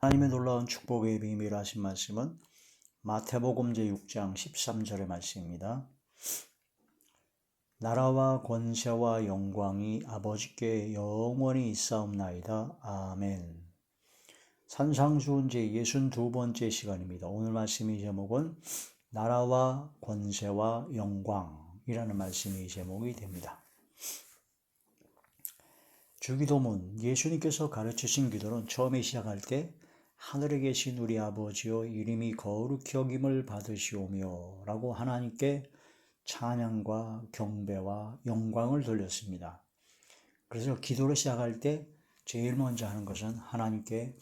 하나님의 놀라운 축복의 비밀 하신 말씀은 마태복음 제6장 13절의 말씀입니다. 나라와 권세와 영광이 아버지께 영원히 있사옵나이다. 아멘. 산상수훈 제62번째 시간입니다. 오늘 말씀의 제목은 나라와 권세와 영광이라는 말씀이 제목이 됩니다. 주기도문, 예수님께서 가르치신 기도는 처음에 시작할 때 하늘에 계신 우리 아버지여 이름이 거룩히 여김을 받으시오며 라고 하나님께 찬양과 경배와 영광을 돌렸습니다. 그래서 기도를 시작할 때 제일 먼저 하는 것은 하나님께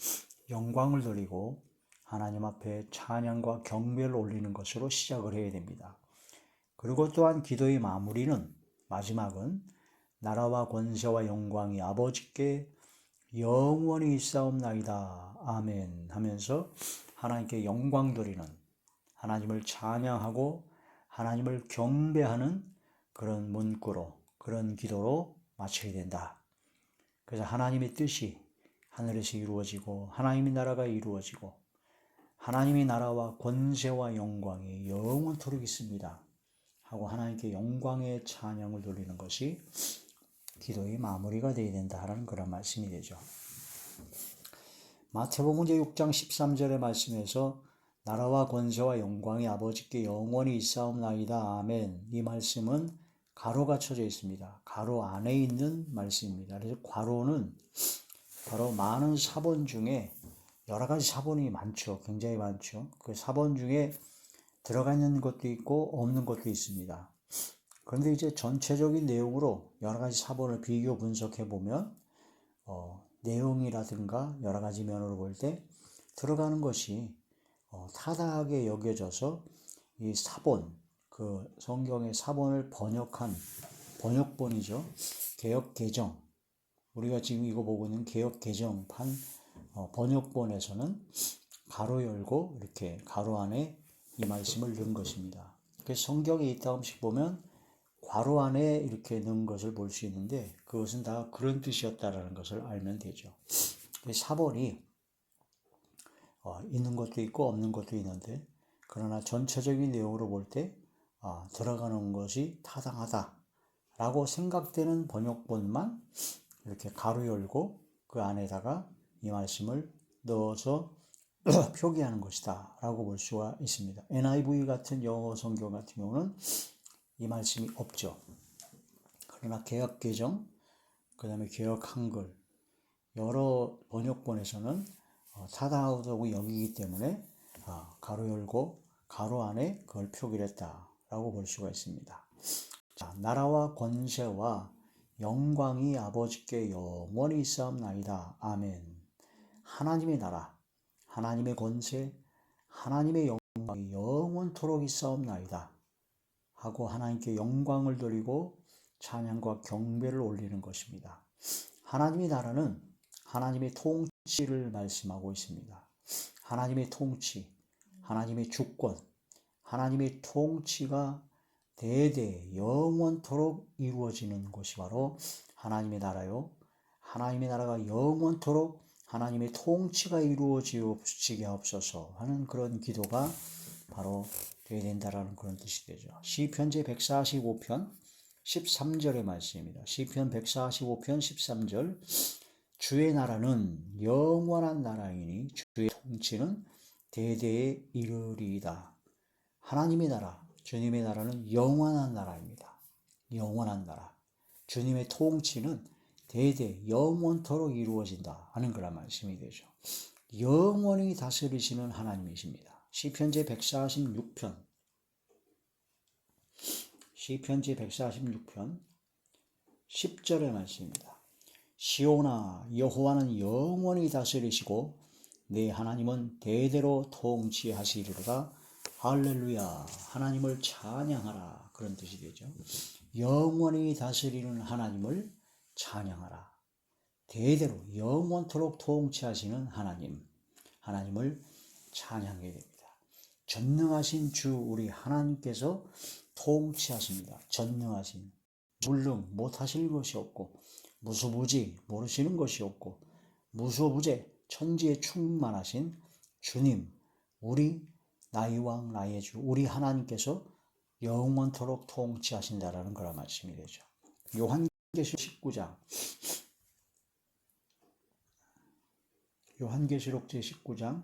영광을 돌리고 하나님 앞에 찬양과 경배를 올리는 것으로 시작을 해야 됩니다. 그리고 또한 기도의 마지막은 나라와 권세와 영광이 아버지께 영원히 있사옵나이다. 아멘 하면서 하나님께 영광 돌리는, 하나님을 찬양하고 하나님을 경배하는 그런 문구로, 그런 기도로 마쳐야 된다. 그래서 하나님의 뜻이 하늘에서 이루어지고 하나님의 나라가 이루어지고 하나님의 나라와 권세와 영광이 영원토록 있습니다 하고 하나님께 영광의 찬양을 돌리는 것이 기도의 마무리가 되어야 된다는 그런 말씀이 되죠. 마태복음 제6장 13절의 말씀에서 나라와 권세와 영광이 아버지께 영원히 있사옵나이다. 아멘. 이 말씀은 가로가 쳐져 있습니다. 가로 안에 있는 말씀입니다. 그래서 괄호는 바로 많은 사본 중에 여러 가지 사본이 많죠. 굉장히 많죠. 그 사본 중에 들어가 있는 것도 있고 없는 것도 있습니다. 그런데 이제 전체적인 내용으로 여러 가지 사본을 비교 분석해 보면 내용이라든가 여러 가지 면으로 볼 때 들어가는 것이 타당하게 여겨져서 이 사본, 그 성경의 사본을 번역한 번역본이죠. 개역개정, 우리가 지금 이거 보고 있는 개역개정판 번역본에서는 가로 열고 이렇게 가로 안에 이 말씀을 넣은 것입니다. 그래서 성경에 있다음씩 보면 괄호 안에 이렇게 넣은 것을 볼 수 있는데 그것은 다 그런 뜻이었다라는 것을 알면 되죠. 사본이 있는 것도 있고 없는 것도 있는데 그러나 전체적인 내용으로 볼 때 들어가는 것이 타당하다라고 생각되는 번역본만 이렇게 가로 열고 그 안에다가 이 말씀을 넣어서 표기하는 것이다 라고 볼 수가 있습니다. NIV 같은 영어 성경 같은 경우는 이 말씀이 없죠. 그러나 개역개정, 그 다음에 개역 한글 여러 번역본에서는 타당하다고 여기기 때문에 가로 열고 가로 안에 그걸 표기를 했다라고 볼 수가 있습니다. 자, 나라와 권세와 영광이 아버지께 영원히 있사옵나이다. 아멘. 하나님의 나라, 하나님의 권세, 하나님의 영광이 영원토록 있사옵나이다 하고 하나님께 영광을 돌리고 찬양과 경배를 올리는 것입니다. 하나님의 나라는 하나님의 통치를 말씀하고 있습니다. 하나님의 통치, 하나님의 주권, 하나님의 통치가 대대 영원토록 이루어지는 것이 바로 하나님의 나라요. 하나님의 나라가 영원토록 하나님의 통치가 이루어지게 하옵소서 하는 그런 기도가 바로 되어야 된다라는 그런 뜻이 되죠. 시편 제145편 13절의 말씀입니다. 시편 145편 13절 주의 나라는 영원한 나라이니 주의 통치는 대대에 이르리이다. 하나님의 나라, 주님의 나라는 영원한 나라입니다. 영원한 나라. 주님의 통치는 대대 영원토록 이루어진다 하는 그런 말씀이 되죠. 영원히 다스리시는 하나님이십니다. 시편 제146편 10절의 말씀입니다. 시온아 여호와는 영원히 다스리시고 내 하나님은 대대로 통치하시리로다. 할렐루야. 하나님을 찬양하라. 그런 뜻이 되죠. 영원히 다스리는 하나님을 찬양하라. 대대로 영원토록 통치하시는 하나님을 찬양해야 됩니다. 전능하신 주 우리 하나님께서 통치하십니다. 전능하신, 못하실 것이 없고 무소부지 모르시는 것이 없고 무소부재 천지에 충만하신 주님, 우리 나의 왕 나의 주 우리 하나님께서 영원토록 통치하신다라는 그런 말씀이 되죠. 요한계시록 19장 요한계시록 제19장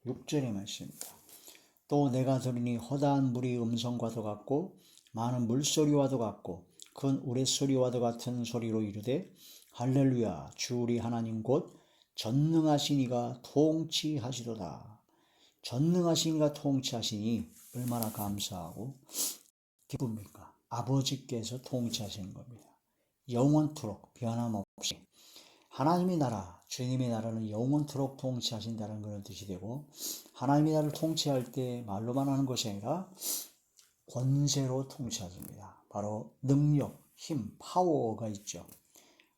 6절의 말씀입니다. 또 내가 들으니 허다한 물이 음성과도 같고 많은 물소리와도 같고 큰 우레소리와도 같은 소리로 이르되 할렐루야 주 우리 하나님 곧 전능하신 이가 통치하시도다. 전능하신 이가 통치하시니 얼마나 감사하고 기쁩니까? 아버지께서 통치하시는 겁니다. 영원토록 변함없이 하나님의 나라, 주님의 나라는 영원토록 통치하신다는 그런 뜻이 되고, 하나님의 나라를 통치할 때 말로만 하는 것이 아니라 권세로 통치하십니다. 바로 능력, 힘, 파워가 있죠.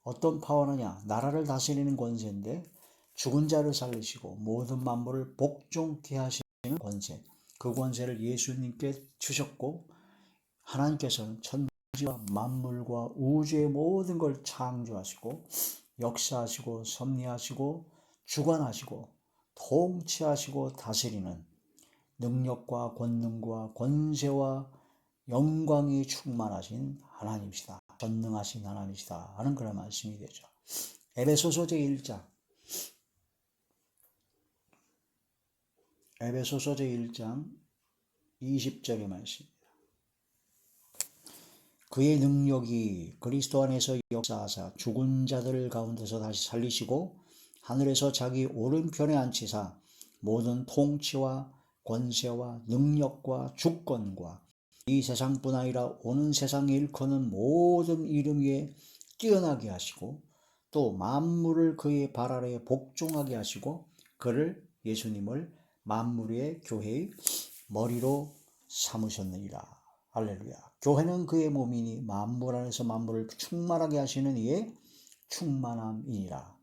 어떤 파워느냐? 나라를 다스리는 권세인데 죽은 자를 살리시고 모든 만물을 복종케 하시는 권세. 그 권세를 예수님께 주셨고, 하나님께서는 천지와 만물과 우주의 모든 걸 창조하시고 역사하시고 섭리하시고 주관하시고 통치하시고 다스리는 능력과 권능과 권세와 영광이 충만하신 하나님이시다. 전능하신 하나님이시다 하는 그런 말씀이 되죠. 에베소서 제1장 20절의 말씀. 그의 능력이 그리스도 안에서 역사하사 죽은 자들 가운데서 다시 살리시고 하늘에서 자기 오른편에 앉히사 모든 통치와 권세와 능력과 주권과 이 세상뿐 아니라 오는 세상에 일컫는 모든 이름 위에 뛰어나게 하시고 또 만물을 그의 발 아래에 복종하게 하시고 그를 예수님을 만물의 교회의 머리로 삼으셨느니라. 할렐루야. 교회는 그의 몸이니 만물 안에서 만물을 충만하게 하시는 이의 충만함이니라.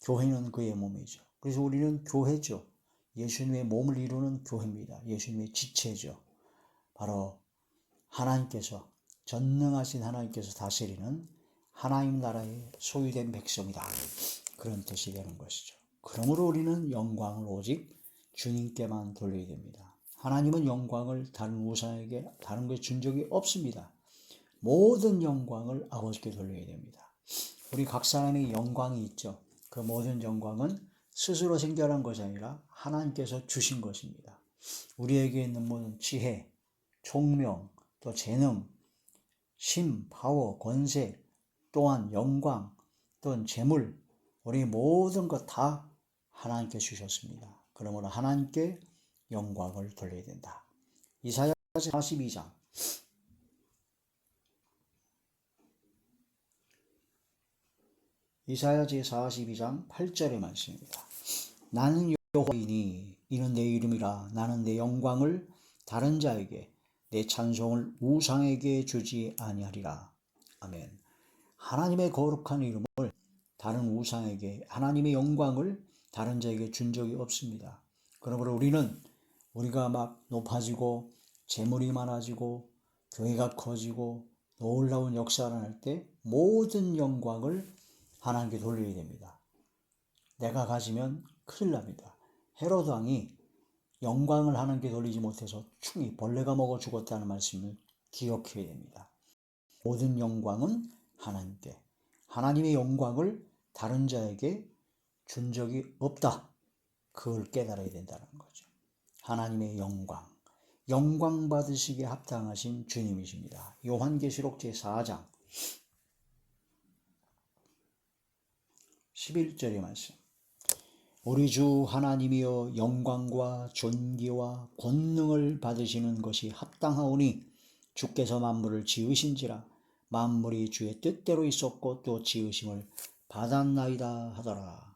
교회는 그의 몸이죠. 그래서 우리는 교회죠. 예수님의 몸을 이루는 교회입니다. 예수님의 지체죠. 바로 하나님께서 전능하신 하나님께서 다스리는 하나님 나라의 소유된 백성이다. 그런 뜻이 되는 것이죠. 그러므로 우리는 영광을 오직 주님께만 돌려야 됩니다. 하나님은 영광을 다른 우상에게 다른 것에 준 적이 없습니다. 모든 영광을 아버지께 돌려야 됩니다. 우리 각 사람의 영광이 있죠. 그 모든 영광은 스스로 생겨난 것이 아니라 하나님께서 주신 것입니다. 우리에게 있는 모든 지혜, 총명, 또 재능, 힘, 파워, 권세, 또한 영광, 또는 재물, 우리 모든 것 다 하나님께 주셨습니다. 그러므로 하나님께 영광을 돌려야 된다. 이사야 42장 이사야 제42장 8절의 말씀입니다. 나는 여호와이니 이는 내 이름이라. 나는 내 영광을 다른 자에게 내 찬송을 우상에게 주지 아니하리라. 아멘. 하나님의 거룩한 이름을 다른 우상에게, 하나님의 영광을 다른 자에게 준 적이 없습니다. 그러므로 우리가 막 높아지고 재물이 많아지고 교회가 커지고 놀라운 역사를 할 때 모든 영광을 하나님께 돌려야 됩니다. 내가 가지면 큰일 납니다. 헤로드 왕이 영광을 하나님께 돌리지 못해서 충이 벌레가 먹어 죽었다는 말씀을 기억해야 됩니다. 모든 영광은 하나님께, 하나님의 영광을 다른 자에게 준 적이 없다. 그걸 깨달아야 된다는 거죠. 하나님의 영광 받으시기에 합당하신 주님이십니다. 요한계시록 제4장 11절의 말씀. 우리 주 하나님이여 영광과 존귀와 권능을 받으시는 것이 합당하오니 주께서 만물을 지으신지라 만물이 주의 뜻대로 있었고 또 지으심을 받았나이다 하더라.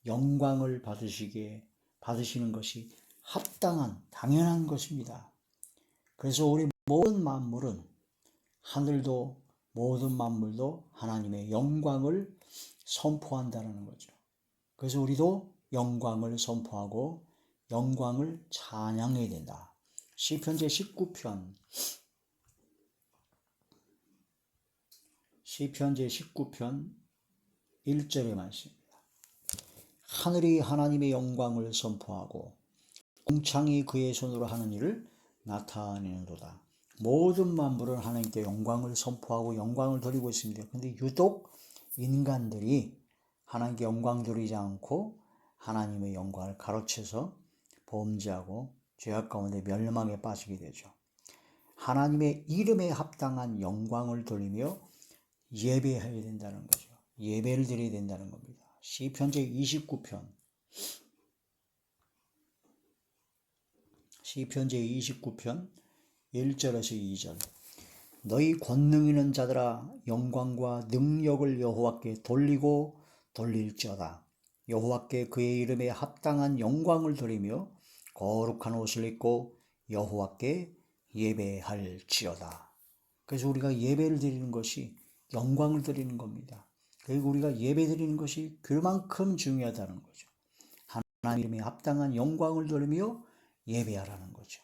영광을 받으시는 것이 합당한 당연한 것입니다. 그래서 우리 모든 만물은 하늘도 모든 만물도 하나님의 영광을 선포한다는 거죠. 그래서 우리도 영광을 선포하고 영광을 찬양해야 된다. 시편 제19편 1절의 말씀입니다. 하늘이 하나님의 영광을 선포하고 궁창이 그의 손으로 하는 일을 나타내는도다. 모든 만물은 하나님께 영광을 선포하고 영광을 돌리고 있습니다. 그런데 유독 인간들이 하나님께 영광 돌리지 않고 하나님의 영광을 가로채서 범죄하고 죄악 가운데 멸망에 빠지게 되죠. 하나님의 이름에 합당한 영광을 돌리며 예배해야 된다는 거죠. 예배를 드려야 된다는 겁니다. 시편 제29편 1절에서 2절. 너희 권능 있는 자들아 영광과 능력을 여호와께 돌리고 돌릴지어다. 여호와께 그의 이름에 합당한 영광을 돌리며 거룩한 옷을 입고 여호와께 예배할지어다. 그래서 우리가 예배를 드리는 것이 영광을 드리는 겁니다. 그리고 우리가 예배 드리는 것이 그만큼 중요하다는 거죠. 하나님 이름에 합당한 영광을 돌리며 예배하라는 거죠.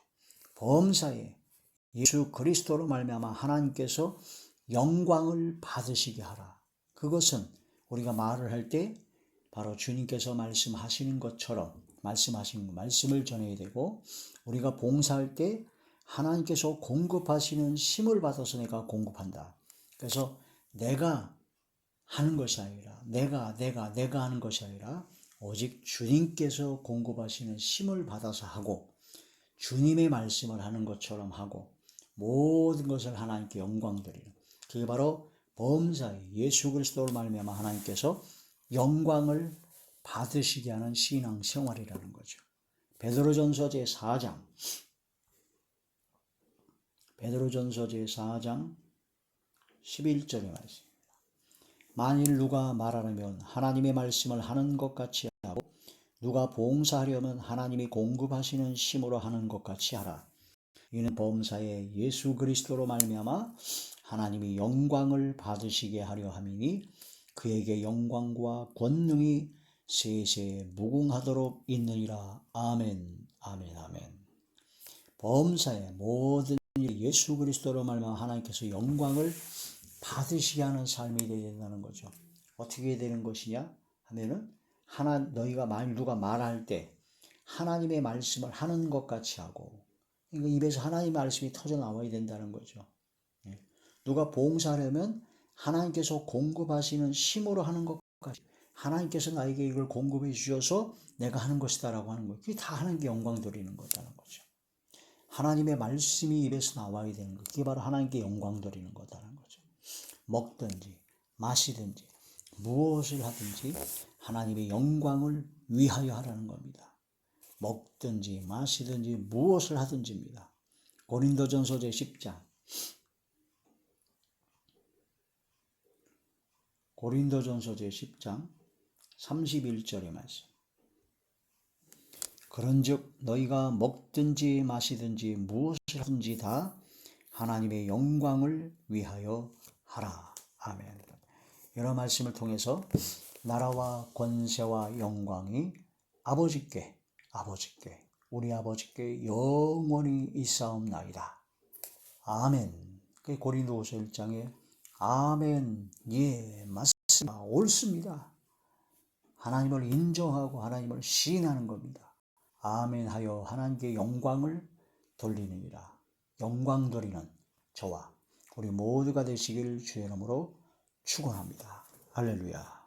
범사에 예수 그리스도로 말미암아 하나님께서 영광을 받으시게 하라. 그것은 우리가 말을 할 때 바로 주님께서 말씀하시는 것처럼 말씀하신 말씀을 전해야 되고, 우리가 봉사할 때 하나님께서 공급하시는 힘을 받아서 내가 공급한다. 그래서 내가 하는 것이 아니라 내가 하는 것이 아니라 오직 주님께서 공급하시는 힘을 받아서 하고 주님의 말씀을 하는 것처럼 하고 모든 것을 하나님께 영광 드리는, 그게 바로 범사에 예수 그리스도로 말미암아 하나님께서 영광을 받으시게 하는 신앙 생활이라는 거죠. 베드로전서 제4장 11절의 말씀. 만일 누가 말하려면 하나님의 말씀을 하는 것 같이 하고 누가 봉사하려면 하나님이 공급하시는 힘으로 하는 것 같이 하라. 이는 범사에 예수 그리스도로 말미암아 하나님이 영광을 받으시게 하려 함이니 그에게 영광과 권능이 세세 무궁하도록 있느니라. 아멘, 아멘, 아멘. 범사에 모든 일 예수 그리스도로 말미암아 하나님께서 영광을 받으시게 하는 삶이 되어야 된다는 거죠. 어떻게 되는 것이냐 하면은 너희가 만일 누가 말할 때 하나님의 말씀을 하는 것 같이 하고, 그러니까 입에서 하나님의 말씀이 터져 나와야 된다는 거죠. 누가 봉사하려면 하나님께서 공급하시는 힘으로 하는 것 같이, 하나님께서 나에게 이걸 공급해 주셔서 내가 하는 것이다라고 하는 거예요. 그게 다 하나님께 영광 돌리는 거다는 거죠. 하나님의 말씀이 입에서 나와야 되는 것, 그게 바로 하나님께 영광 돌리는 거다는 거죠. 먹든지 마시든지 무엇을 하든지 하나님의 영광을 위하여 하라는 겁니다. 먹든지 마시든지 무엇을 하든지입니다. 고린도전서 제10장 31절의 말씀. 그런즉 너희가 먹든지 마시든지 무엇을 하든지 다 하나님의 영광을 위하여 하라. 아멘. 이런 말씀을 통해서 나라와 권세와 영광이 아버지께 우리 아버지께 영원히 있사옵나이다. 아멘. 고린도후서 1장에 아멘, 예, 맞습니다, 옳습니다. 하나님을 인정하고 하나님을 시인하는 겁니다. 아멘 하여 하나님께 영광을 돌리느니라. 영광 돌리는 저와 우리 모두가 되시길 주의 이름으로 축원합니다. 할렐루야.